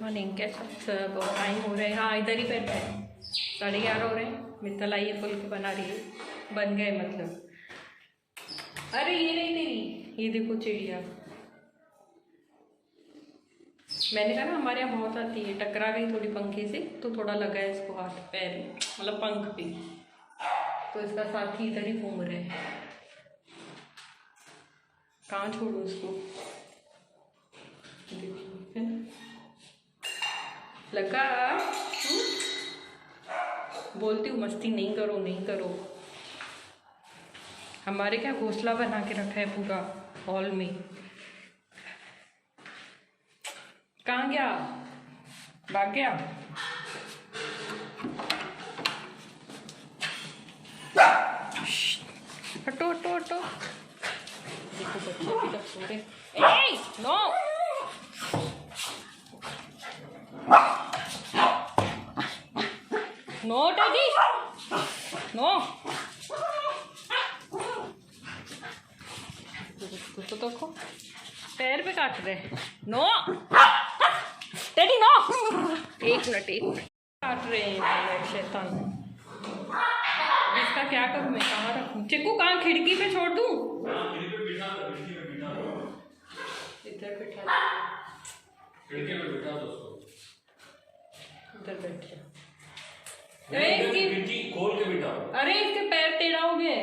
Morning, कैसा सब time हो रहे हैं। हाँ इधर ही बैठे हैं, 11:30 हो रहे हैं। मित्तल आई है, फुल्के बना रही है, बन गए मतलब। अरे ये नहीं तेरी, ये देखो चिड़िया। मैंने कहा ना हमारे यहाँ बहुत आती है, टकरा गई थोड़ी पंखे से तो थोड़ा लगा है इसको हाथ पैर में, मतलब पंख पे, तो इसका साथी इधर ही घूम रहे हैं। कहाँ छोड़ो इसको, देखो लगा। बोलती हूँ मस्ती नहीं करो नहीं करो। हमारे क्या घोंसला बना के रखा है पूरा हॉल में। कहाँ गया, भाग गया। हटो हटो हटो। देखो बच्चे अभी तक सो रहे। ए नो, नो डैडी नो। तो देखो पैर पे काट रहे। नो डैडी नो, एक मिनट काट रहे हैं शैतान। इसका क्या करूं मैं, कहाँ रखूं? चिक्कू कहाँ, खिड़की पे छोड़ दूं? इधर बिठा, खिड़की पे बिठा दो उसको, इधर बैठ जा। खिड़की खोल के बिठाओ। अरे इसके पैर टेढ़ा हो गए,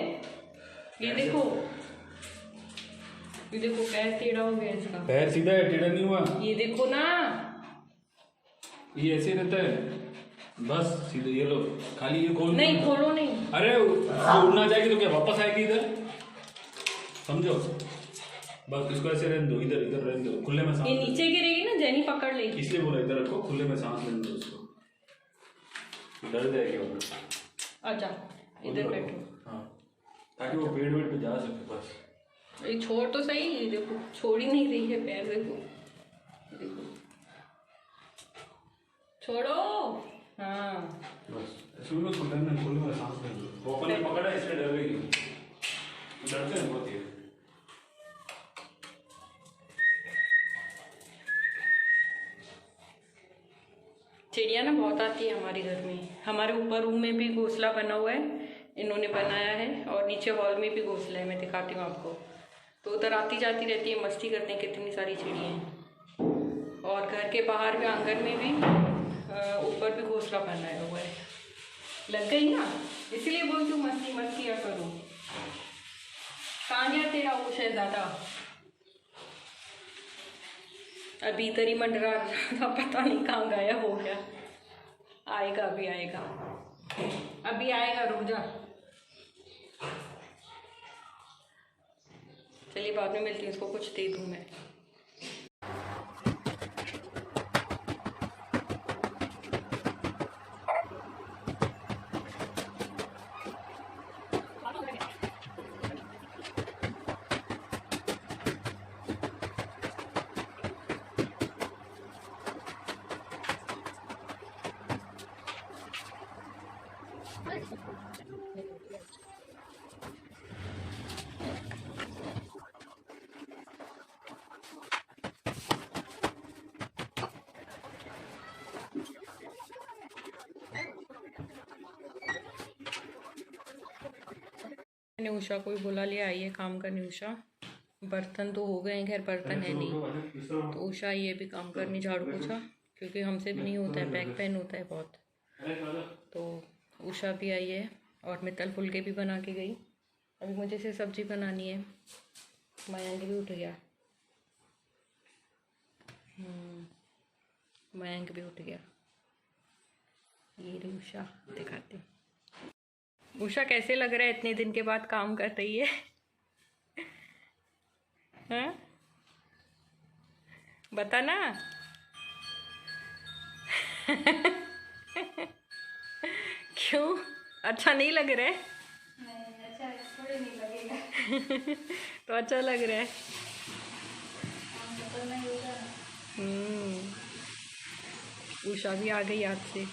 ये देखो, ये देखो पैर टेढ़ा हो गया इसका। पैर सीधा है, टेढ़ा नहीं हुआ। ये देखो ना, ये ऐसे रहता है बस सीधे। ये लो, खाली ये खोल नहीं खोलो नहीं। अरे उड़ना जाएगी तो क्या वापस आएगी इधर, समझो। बस इसको ऐसे रहने दो, इधर इधर रहने दो, खुले में सांस। ये नीचे गिरेगी ना, जेनी पकड़ लेगी। इसलिए बोला इधर रखो, खुले में सांस लेने दो उसको, डर जाएगी वापस। अच्छा इधर बैठो। हाँ, ताकि वो पेड़ वेड़ पे जा सके बस। ये छोड़ तो सही, ये देखो छोड़ ही नहीं रही है पैर, देखो देखो, छोड़ो। हाँ बस शुरू में खुले में सांस लेने दो। वो अपन ने पकड़ा इसलिए डर गई, डरते हैं बहुत। ये चिड़िया ना बहुत आती है हमारे घर में। हमारे ऊपर रूम में भी घोंसला बना हुआ है, इन्होंने बनाया है, और नीचे हॉल में भी घोंसला है, मैं दिखाती हूँ आपको। तो उधर आती जाती रहती है, मस्ती करते हैं, कितनी सारी चिड़िया हैं। और घर के बाहर भी, आंगन में भी, ऊपर भी घोंसला बनाया हुआ है। लग गई ना, इसीलिए बोलती हूँ मस्ती मत किया करो। कहाँ गया तेरा वो शहजादा? अभी इधर ही मंडरा था, पता नहीं कहाँ गायब हो गया। आएगा अभी आएगा, अभी आएगा, रुक जा। चलिए बाद में मिलती हूँ, इसको कुछ दे दूँ मैं। मैंने उषा को भी बुला लिया, आइए काम करने। उषा, बर्तन तो हो गए हैं, खैर बर्तन है नहीं, तो उषा ये भी काम करनी, झाड़ू पोछा, क्योंकि हमसे भी नहीं होता है, बैक पेन होता है बहुत। तो उषा भी आई है, और मित्तल फुलके भी बना के गई। अभी मुझे से सब्जी बनानी है। मयंक भी उठ गया, मयंक भी उठ गया। ये रही उषा, दिखाती हूँ। उषा कैसे लग रहा है इतने दिन के बाद काम कर रही है? हाँ बता ना। क्यों, अच्छा नहीं लग रहा है? नहीं अच्छा, थोड़ी नहीं लगेगा। तो अच्छा लग रहा है। तो नहीं होगा। उषा भी आ गई याद से।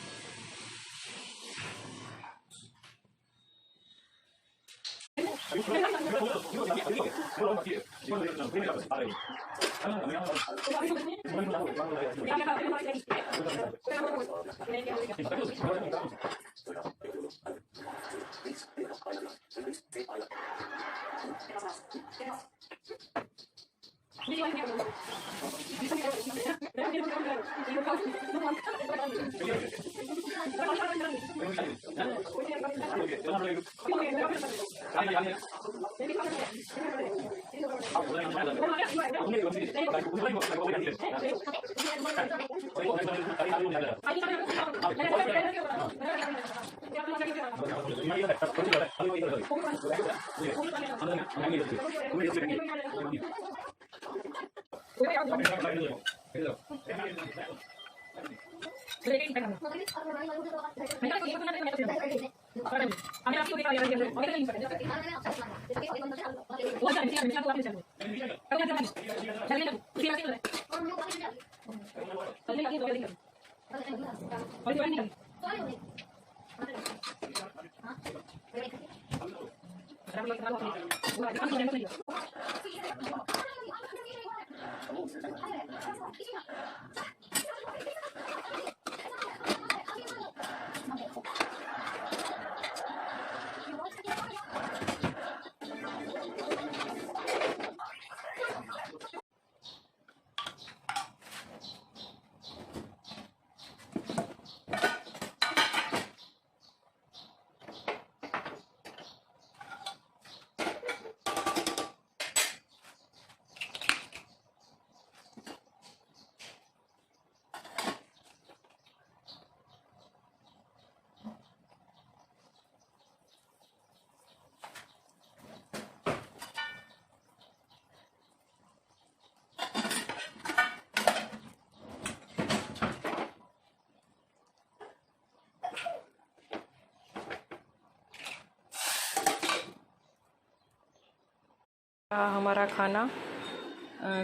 हमारा खाना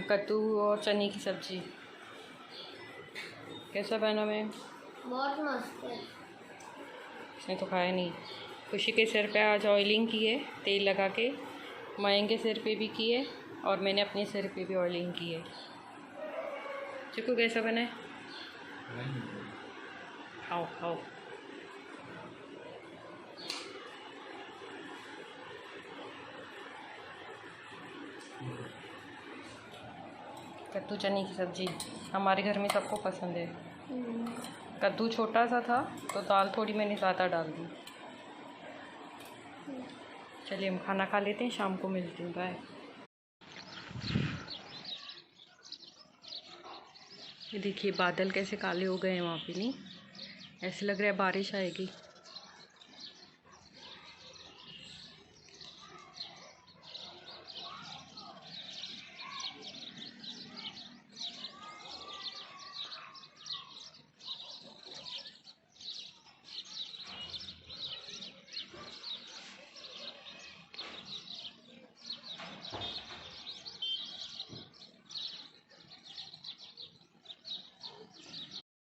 कद्दू और चने की सब्जी। कैसा बना मैम? बहुत मस्त है। इसने तो खाया नहीं। खुशी के सिर पे आज ऑयलिंग की है, तेल लगा के। मयंक के सिर पे भी की है और मैंने अपने सिर पे भी ऑयलिंग की है। चिकू कैसा बना है? खाओ खाओ। कद्दू चने की सब्जी हमारे घर में सबको पसंद है। कद्दू छोटा सा था तो दाल थोड़ी मैंने ज़्यादा डाल दी। चलिए हम खाना खा लेते हैं, शाम को मिलते हैं। बाय। ये देखिए बादल कैसे काले हो गए हैं वहाँ पे, नहीं ऐसे लग रहा है बारिश आएगी।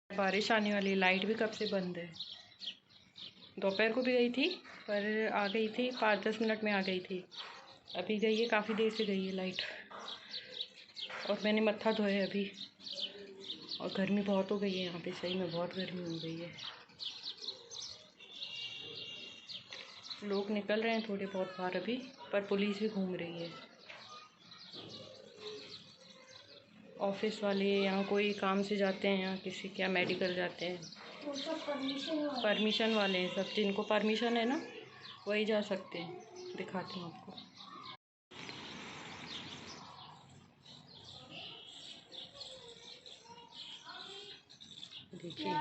बारिश आने वाली, लाइट भी कब से बंद है। दोपहर को भी गई थी पर आ गई थी, 5-10 मिनट में आ गई थी। अभी गई है, काफ़ी देर से गई है लाइट। और मैंने मत्था धोया है अभी। और गर्मी बहुत हो गई है यहाँ पे, सही में बहुत गर्मी हो गई है। लोग निकल रहे हैं थोड़े बहुत बाहर अभी, पर पुलिस भी घूम रही है। ऑफिस वाले यहाँ कोई काम से जाते हैं, यहाँ किसी क्या मेडिकल जाते हैं, परमिशन वाले हैं सब। जिनको परमिशन है ना वही जा सकते हैं। दिखाती हूँ आपको। देखिए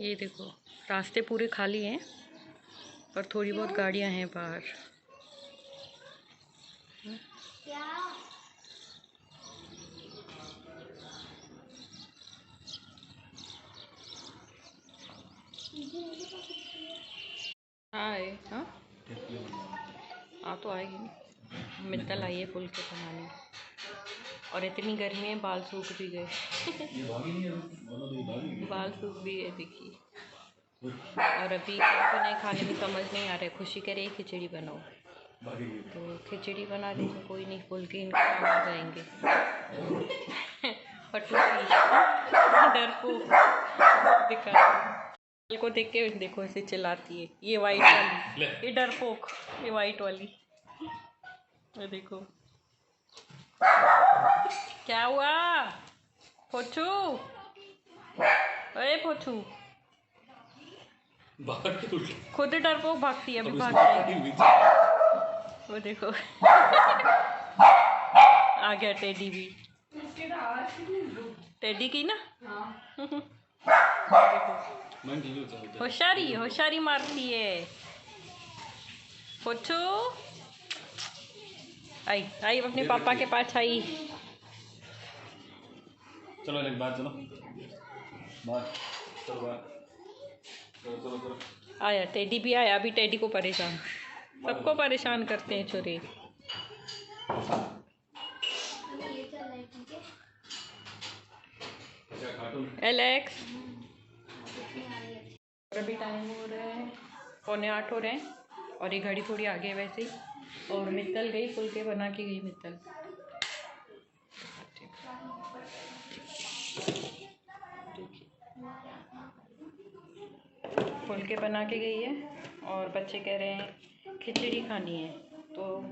ये देखो, रास्ते पूरे खाली हैं पर थोड़ी बहुत गाड़ियाँ हैं बाहर। हाय। हाँ हाँ तो आएगी। मित्तल आई है फुल के बनाने। और इतनी गर्मी है बाल सूख भी गए। बाल सूख भी गए देखिए। और अभी क्या बनाए खाने में समझ नहीं आ रहा है। खुशी कह रही है खिचड़ी बनाओ। भागेगी। तो खिचड़ी बना देंगे, कोई नहीं, बोल के इनके काम आ जाएंगे। पटुकी डरपोक दिखा को देख के देखो ऐसे चिल्लाती है, ये वाइट वाली, ये डरपोक, ये वाइट वाली, ये देखो क्या हुआ पोछू, अरे पोछू खुद डरपोक भागती है, अभी भाग जाएगी। वो देखो आ गया टेडी भी, टेडी की ना। होशियारी होशियारी मारती है पोछू। आई आई अपने पापा के पास आई। चलो एक बात, चलो बात, चलो बात, चलो चलो चलो। आया टेडी भी आया, अभी टेडी को परेशान, सबको परेशान करते हैं छोरे। एलेक्स अभी टाइम हो रहा है 7:45 हो रहे हैं और ये घड़ी थोड़ी आगे है वैसे ही। और मित्तल गई, फुलके बना के गई मित्तल। फुलके बना के गई है और बच्चे कह रहे हैं खिचड़ी खानी है, तो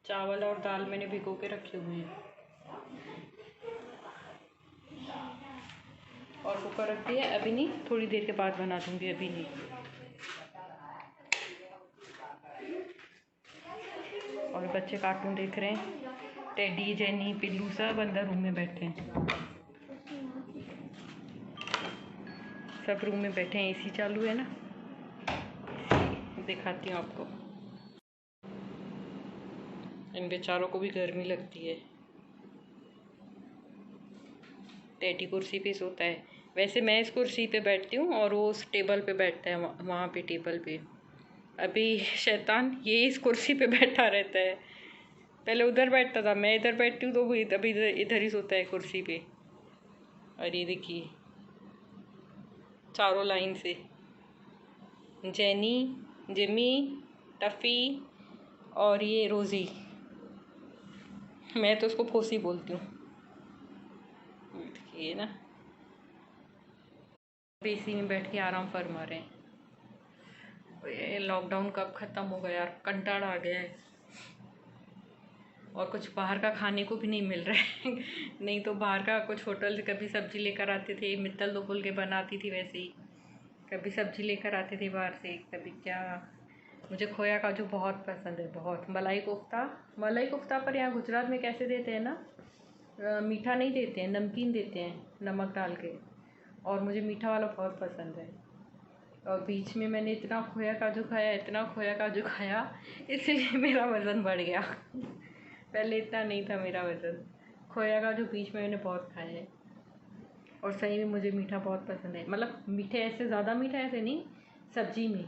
चावल और दाल मैंने भिगो के रखे हुए हैं और कुकर रख दिया। अभी नहीं, थोड़ी देर के बाद बना दूंगी, अभी नहीं। और बच्चे कार्टून देख रहे हैं, टेडी जेनी पिल्लू सब अंदर रूम में बैठे हैं, सब रूम में बैठे हैं, एसी चालू है ना, दिखाती हूँ आपको। इन बेचारों को भी गर्मी लगती है। टेडी कुर्सी पे सोता है, वैसे मैं इस कुर्सी पे बैठती हूँ और वो उस टेबल पे बैठता है, वहाँ पे टेबल पे। अभी शैतान ये इस कुर्सी पे बैठा रहता है, पहले उधर बैठता था, मैं इधर बैठती हूँ तो वो अभी इधर ही सोता है कुर्सी पे। और ये देखिए चारों लाइन से, जेनी, जिमी, टफ़ी और ये रोज़ी, मैं तो उसको फोसी बोलती हूँ। ये ना एसी में बैठ के आराम फरमा रहे हैं। ये लॉकडाउन कब ख़त्म होगा यार, कंटाड़ा आ गया है और कुछ बाहर का खाने को भी नहीं मिल रहा है। नहीं तो बाहर का कुछ होटल से कभी सब्ज़ी लेकर आते थे, मित्तल तो खुल के बनाती थी वैसे ही, कभी सब्ज़ी लेकर आते थे बाहर से, कभी क्या। मुझे खोया काजू बहुत पसंद है, बहुत। मलाई कोफ्ता पर यहाँ गुजरात में कैसे देते हैं ना, मीठा नहीं देते हैं, नमकीन देते हैं नमक डाल के, और मुझे मीठा वाला बहुत पसंद है। और बीच में मैंने इतना खोया काजू खाया, इसलिए मेरा वज़न बढ़ गया। पहले इतना नहीं था मेरा वज़न। खोया काजू बीच में मैंने बहुत खाया है और सही में मुझे मीठा बहुत पसंद है, मतलब मीठे ऐसे ज़्यादा मीठा ऐसे नहीं, सब्जी में।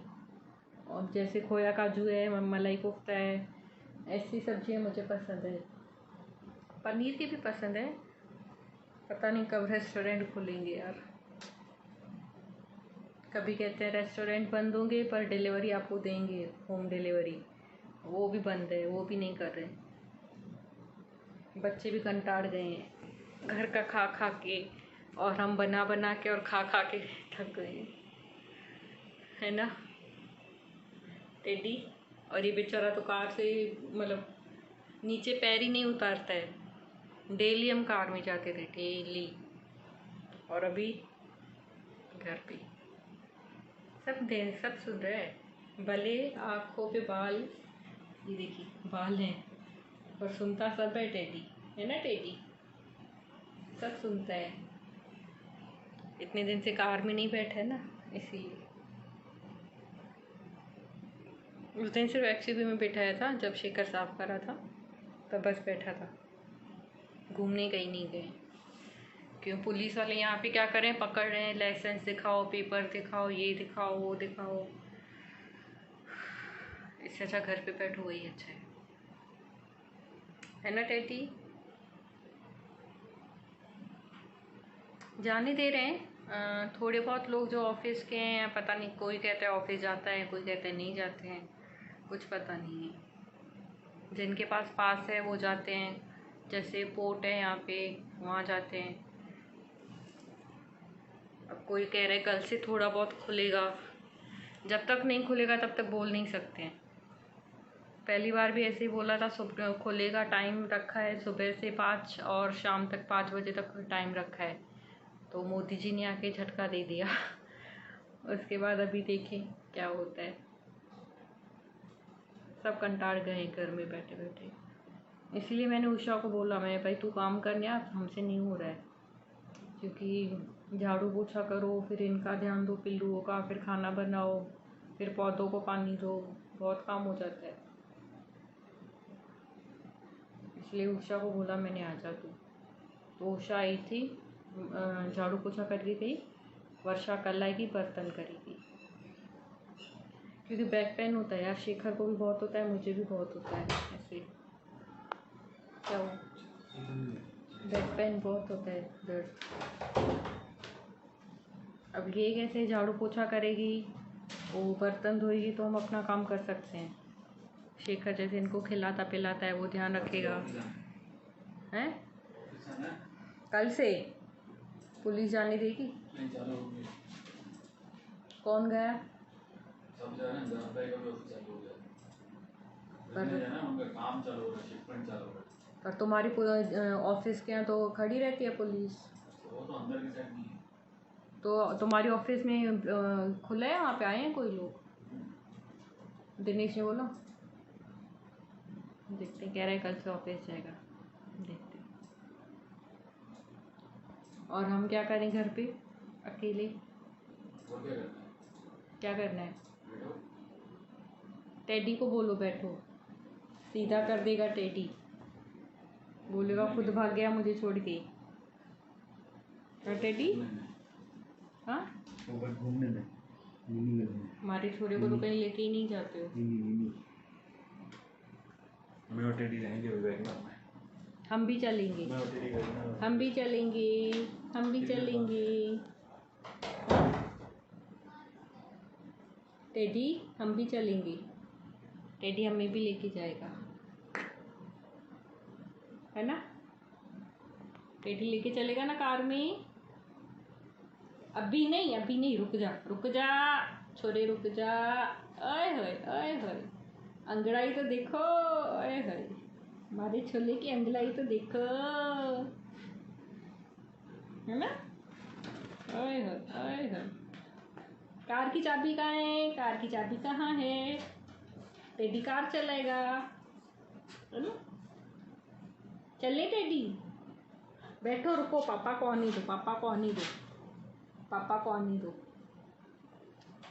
और जैसे खोया काजू है, मलाई कोफ्ता है, ऐसी सब्जियाँ मुझे पसंद है। पनीर की भी पसंद है, पता नहीं कब रेस्टोरेंट खुलेंगे यार। कभी कहते हैं रेस्टोरेंट बंद होंगे पर डिलीवरी आपको देंगे, होम डिलीवरी, वो भी बंद है, वो भी नहीं कर रहे। बच्चे भी कंटाड़ गए हैं घर का खा खा के, और हम बना बना के और खा खा के थक गए है ना टेडी। और ये बेचारा तो कार से मतलब नीचे पैर ही नहीं उतारता है। डेली हम कार में जाते थे, डेली, और अभी घर पे। सब सुन रहे हैं, भले आँखों पे बाल, ये देखिए बाल हैं, और सुनता सब है टेडी, है ना टेडी, सब सुनता है। इतने दिन से कार में नहीं बैठा है ना, इसीलिए। उस दिन सिर्फ एक्सयूवी में बैठाया था जब शेखर साफ करा था, तब बस बैठा था, घूमने कहीं नहीं गए। क्यों पुलिस वाले यहाँ पे क्या करें, पकड़ रहे हैं, लाइसेंस दिखाओ, पेपर दिखाओ, ये दिखाओ, वो दिखाओ। इससे अच्छा घर पे बैठो, वही अच्छा है ना टेडी। जाने दे रहे हैं थोड़े बहुत लोग जो ऑफिस के हैं, पता नहीं, कोई कहता है ऑफिस जाता है, कोई कहता है नहीं जाते हैं, कुछ पता नहीं है। जिनके पास है वो जाते हैं, जैसे पोर्ट है यहाँ पे, वहाँ जाते हैं। अब कोई कह रहा है कल से थोड़ा बहुत खुलेगा, जब तक नहीं खुलेगा तब तक बोल नहीं सकते हैं। पहली बार भी ऐसे ही बोला था, सुबह खुलेगा, टाइम रखा है सुबह से 5 और शाम तक 5 बजे तक टाइम रखा है, तो मोदी जी ने आके झटका दे दिया। उसके बाद अभी देखें क्या होता है। सब कंटार गए हैं घर में बैठे बैठे, इसलिए मैंने उषा को बोला, मैं भाई तू काम करने आ, हमसे नहीं हो रहा है, क्योंकि झाड़ू पोछा करो, फिर इनका ध्यान दो पिल्लुओं का, फिर खाना बनाओ, फिर पौधों को पानी दो, बहुत काम हो जाता है। इसलिए उषा को बोला मैंने, आ जा तू। तो उषा आई थी, झाड़ू पोछा करके गई। वर्षा कल आएगी, बर्तन करेगी, क्योंकि बैक पेन होता है यार, शेखर को भी बहुत होता है, मुझे भी बहुत होता है। ऐसे क्या हुआ? बैक पेन बहुत होता है, दर्द। अब ये कैसे झाड़ू पोछा करेगी, वो बर्तन धोएगी, तो हम अपना काम कर सकते हैं। शेखर जैसे इनको खिलाता पिलाता है, वो ध्यान रखेगा। हैं? कल से पुलिस जाने देगी? कौन गया? सब जा रहे हैं, 10 तारीख को ऑफिस चालू हो जाएगा। इसमें जाना उनका काम चालू हो रहा है, शिपमेंट चालू हो रहा है। पर तुम्हारी ऑफिस के यहाँ तो खड़ी रहती है पुलिस। वो तो अंदर की साइड नहीं है। तो तुम्हारी ऑफिस में खुला है, वहाँ पे आए हैं कोई लोग? दिनेश ने बोला, देखते हैं, कह रहे हैं कल से ऑफिस जाएगा, देखते हैं। और हम क्या करें घर पे अकेले? और क्या करना है? क्या करना है? बैठो। टेडी को बोलो बैठो, सीधा कर देगा टेडी, बोलेगा खुद भाग गया मुझे छोड़ के। और टेडी, हाँ वो बस घूमने में हमारे छोरे को तो कहीं लेके ही नहीं जाते हो। मैं और टेडी रहेंगे विवेक में। हम भी चलेंगे, मैं और टेडी करेंगे। हम भी चलेंगे, हम भी चलेंगे। टेडी हम भी चलेंगे, टेडी हमें भी लेके जाएगा, है ना? टेडी लेके चलेगा ना कार में। अभी नहीं, अभी नहीं, रुक जा, रुक जा छोरे, रुक जा। ओए होए, ओए होए, अंगड़ाई तो देखो, ओए होए, हमारे छोले की अंगड़ाई तो देखो, है ना? ओए होए, ओए होए। कार की चाबी कहाँ है? कार की चाबी कहाँ है? टेडी कार चलाएगा, है ना? चले टेडी, बैठो, रुको, पापा को आने दो, पापा को आने दो, पापा को आने दो।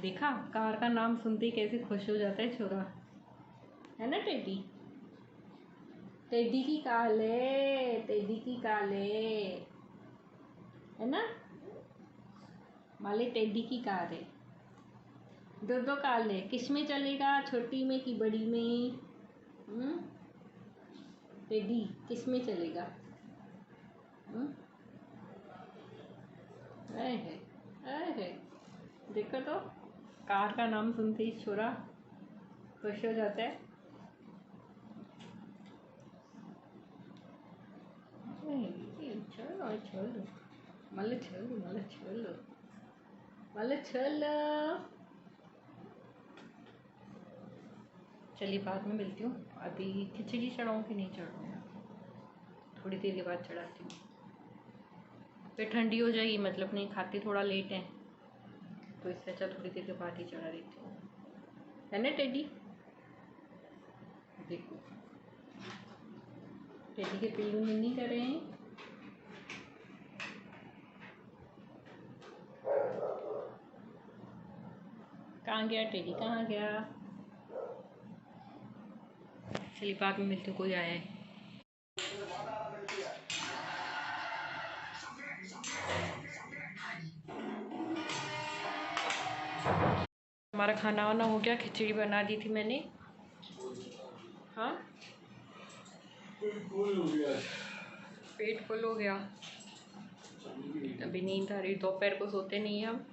देखा, कार का नाम सुनते ही कैसे खुश हो जाता है छोरा, है ना टेडी? टेडी की काले, टेडी की काले, है ना? माले टेडी की कार है, दो कार है, किस में चलेगा, छोटी में कि बड़ी में? टेडी किस में चलेगा? है देखो तो, कार का नाम सुनते ही छोरा खुश हो जाता है। चलो चलो, मल चलो, मल चलो, मल चलो। चलिए बाद में मिलती हूँ, अभी खिचड़ी चढ़ाऊँ कि नहीं चढ़ाऊँ, थोड़ी देर के बाद चढ़ाती हूँ, फिर ठंडी हो जाएगी, मतलब नहीं खाते थोड़ा लेट है, तो इससे अच्छा थोड़ी देर के बाद ही चढ़ा देती हूँ, है ना टेडी? देखो टेडी के पिल्लू निन्नी कर रहे हैं। कहाँ गया टेडी, कहाँ गया? चलिए बाद में मिलते, कोई आया है। हमारा खाना वाना हो गया, खिचड़ी बना दी थी मैंने। हाँ पेट फुल हो गया, अभी नींद आ रही, दोपहर को सोते नहीं हम।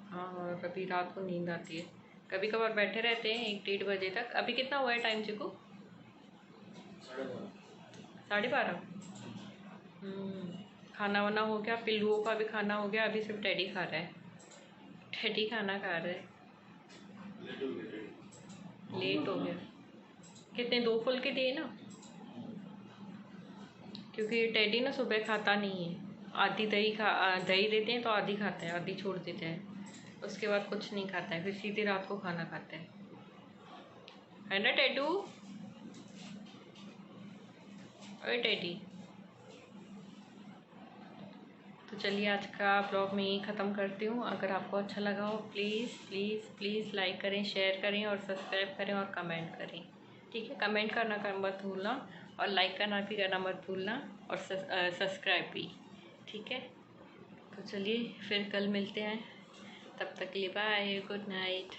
हाँ, और कभी रात को नींद आती है, कभी कभार बैठे रहते हैं 1-1:30 बजे तक। अभी कितना हुआ है टाइम चिकू? 12:30। खाना वाना हो गया, पिल्लुओं का भी खाना हो गया, अभी सिर्फ टेडी खा रहा है। टेडी खाना खा रहा है। लेट हो गया। कितने 2 फुल के दिए ना, क्योंकि टेडी ना सुबह खाता नहीं है। आधी दही देते हैं तो आधी खाता है, आधी छोड़ देता है, उसके बाद कुछ नहीं खाता है, फिर सीधे रात को खाना खाता है ना टेडू? ओए टेडी। तो चलिए आज का ब्लॉग मैं यहीं ख़त्म करती हूँ। अगर आपको अच्छा लगा हो प्लीज़ प्लीज़ प्लीज़ लाइक करें, शेयर करें और सब्सक्राइब करें और कमेंट करें। ठीक है, कमेंट करना मत भूलना और लाइक करना भी करना मत भूलना और सब्सक्राइब भी। ठीक है, तो चलिए फिर कल मिलते हैं, तब तक के लिए बाय, गुड नाइट।